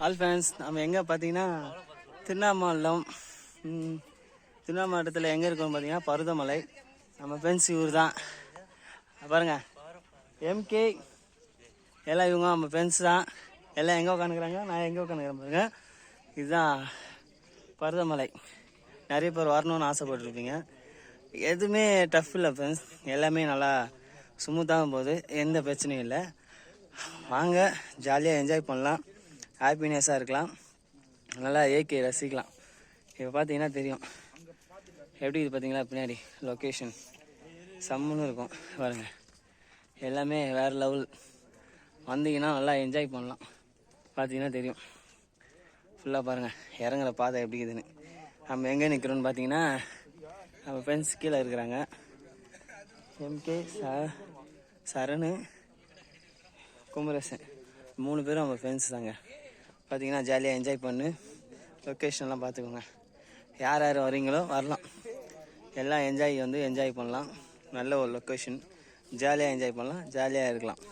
All fans நம்ம எங்கே பார்த்தீங்கன்னா திருவண்ணாமலம். திருவண்ணாமலத்தில் எங்கே இருக்கோம்னு பார்த்தீங்கன்னா பருவதமலை. நம்ம ஃப்ரெண்ட்ஸ் இவர் தான் பாருங்கள், எம்கே. எல்லாம் இவங்க நம்ம ஃப்ரெண்ட்ஸ் தான். எல்லாம் எங்கே உட்காந்துக்கிறாங்க, நான் எங்கே உட்காந்துக்கிறேன் பாருங்க. இதுதான் பருவதமலை. நிறைய பேர் வரணும்னு ஆசைப்பட்டுருப்பீங்க. எதுவுமே டஃப் இல்லை ஃப்ரெண்ட்ஸ், எல்லாமே நல்லா ஸ்மூத்தாக போகுது, எந்த பிரச்சனையும் இல்லை. வாங்க ஜாலியாக என்ஜாய் பண்ணலாம், ஹாப்பினஸ்ஸாக இருக்கலாம், நல்லா இயற்கையை ரசிக்கலாம். இப்போ பார்த்தீங்கன்னா தெரியும் எப்படி இது பார்த்தீங்களா, பின்னாடி லொக்கேஷன் செம்முன்னு இருக்கும் பாருங்க. எல்லாமே வேறு லெவல். வந்தீங்கன்னா நல்லா என்ஜாய் பண்ணலாம். பார்த்தீங்கன்னா தெரியும் ஃபுல்லாக பாருங்கள் இறங்குற பாதை எப்படி இருக்குதுன்னு. நம்ம எங்கே நிற்கிறோன்னு பார்த்தீங்கன்னா நம்ம ஃப்ரெண்ட்ஸ் கீழே இருக்கிறாங்க. எம்கே, சரணு, குமரேசன் 3 பேரும் நம்ம ஃப்ரெண்ட்ஸ் தாங்க. பார்த்தீங்கன்னா ஜாலியாக என்ஜாய் பண்ணு. லொக்கேஷன்லாம் பார்த்துக்கோங்க. யார் யார் வரீங்களோ வரலாம், எல்லாம் என்ஜாய் பண்ணலாம். நல்ல ஒரு லொக்கேஷன், ஜாலியாக என்ஜாய் பண்ணலாம், ஜாலியாக இருக்கலாம்.